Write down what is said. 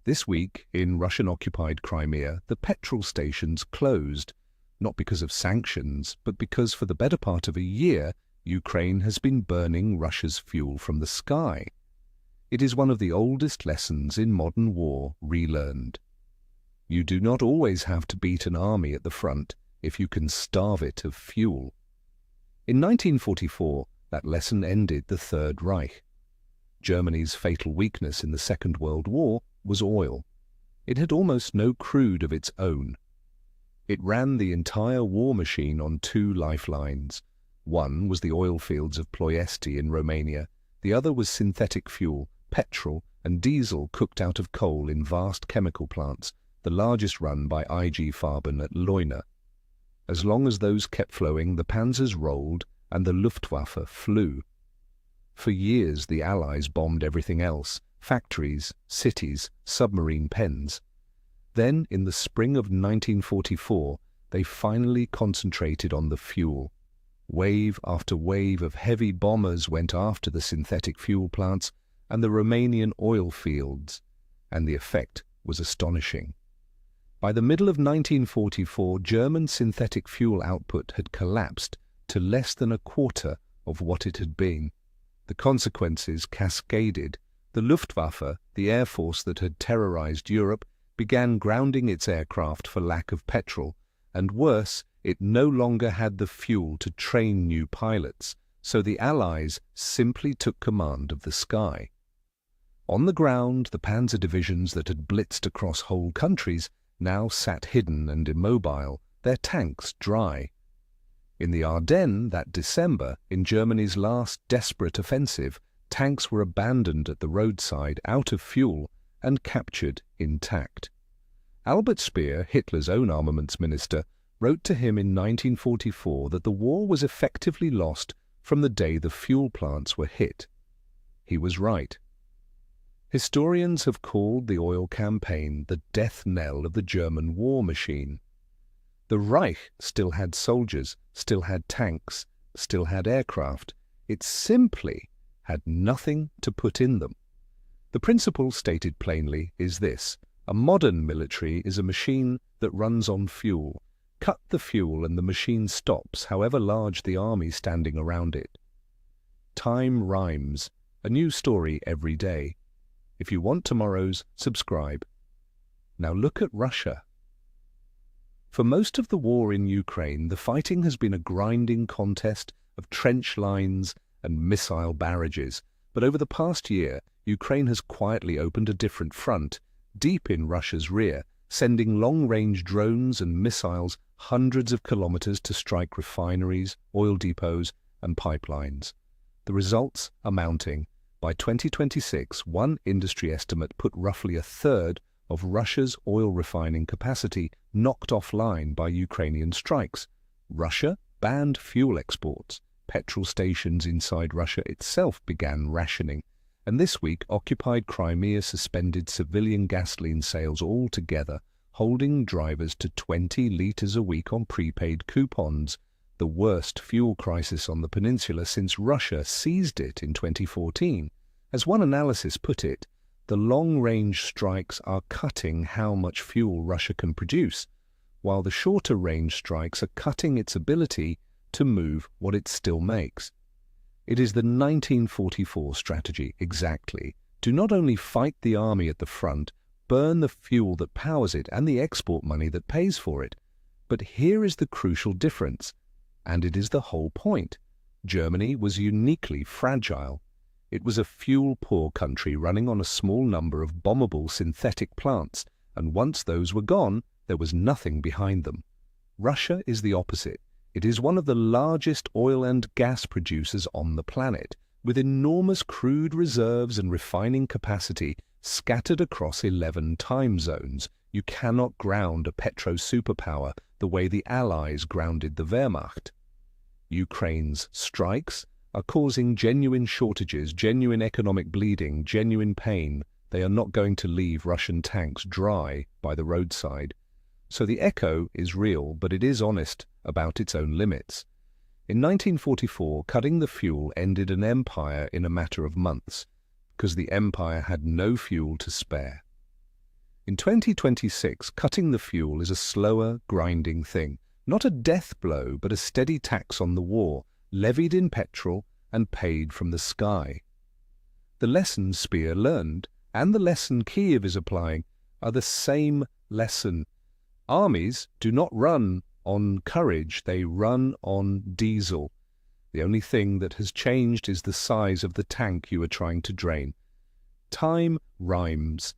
This week, in Russian-occupied Crimea, the petrol stations closed, not because of sanctions, but because for the better part of a year, Ukraine has been burning Russia's fuel from the sky. It is one of the oldest lessons in modern war relearned. You do not always have to beat an army at the front if you can starve it of fuel. In 1944, that lesson ended the Third Reich. Germany's fatal weakness in the Second World War was oil. It had almost no crude of its own. It ran the entire war machine on two lifelines. One was the oilfields of Ploiesti in Romania. The other was synthetic fuel, petrol and diesel cooked out of coal in vast chemical plants, the largest run by IG Farben at Leuna. As long as those kept flowing, the Panzers rolled and the Luftwaffe flew. For years the Allies bombed everything else, factories, cities, submarine pens. Then, in the spring of 1944, they finally concentrated on the fuel. Wave after wave of heavy bombers went after the synthetic fuel plants and the Romanian oil fields, and the effect was astonishing. By the middle of 1944, German synthetic fuel output had collapsed to less than a quarter of what it had been. The consequences cascaded. The Luftwaffe, the air force that had terrorized Europe, began grounding its aircraft for lack of petrol, and worse, it no longer had the fuel to train new pilots, so the Allies simply took command of the sky. On the ground, the panzer divisions that had blitzed across whole countries now sat hidden and immobile, their tanks dry. In the Ardennes that December, in Germany's last desperate offensive, tanks were abandoned at the roadside out of fuel and captured intact. Albert Speer, Hitler's own armaments minister, wrote to him in 1944 that the war was effectively lost from the day the fuel plants were hit. He was right. Historians have called the oil campaign the death knell of the German war machine. The Reich still had soldiers, still had tanks, still had aircraft. It simply had nothing to put in them. The principle, stated plainly, is this: a modern military is a machine that runs on fuel. Cut the fuel and the machine stops, however large the army standing around it. Time rhymes. A new story every day. If you want tomorrow's, subscribe. Now look at Russia. For most of the war in Ukraine, the fighting has been a grinding contest of trench lines and missile barrages. But over the past year, Ukraine has quietly opened a different front, deep in Russia's rear, sending long-range drones and missiles hundreds of kilometers to strike refineries, oil depots, and pipelines. The results are mounting. By 2026, one industry estimate put roughly a third of Russia's oil refining capacity knocked offline by Ukrainian strikes. Russia banned fuel exports. Petrol stations inside Russia itself began rationing. And this week, occupied Crimea suspended civilian gasoline sales altogether, holding drivers to 20 litres a week on prepaid coupons, the worst fuel crisis on the peninsula since Russia seized it in 2014. As one analysis put it, the long-range strikes are cutting how much fuel Russia can produce, while the shorter-range strikes are cutting its ability to move what it still makes. It is the 1944 strategy, exactly. Do not only fight the army at the front, burn the fuel that powers it and the export money that pays for it. But here is the crucial difference, and it is the whole point. Germany was uniquely fragile. It was a fuel-poor country running on a small number of bombable synthetic plants, and once those were gone, there was nothing behind them. Russia is the opposite. It is one of the largest oil and gas producers on the planet, with enormous crude reserves and refining capacity scattered across 11 time zones. You cannot ground a petro-superpower the way the Allies grounded the Wehrmacht. Ukraine's strikes are causing genuine shortages, genuine economic bleeding, genuine pain. They are not going to leave Russian tanks dry by the roadside. So the echo is real, but it is honest about its own limits. In 1944, cutting the fuel ended an empire in a matter of months, because the empire had no fuel to spare. In 2026, cutting the fuel is a slower, grinding thing. Not a death blow, but a steady tax on the war, levied in petrol and paid from the sky. The lesson Speer learned, and the lesson Kiev is applying, are the same lesson. Armies do not run on courage, they run on diesel. The only thing that has changed is the size of the tank you are trying to drain. Time rhymes,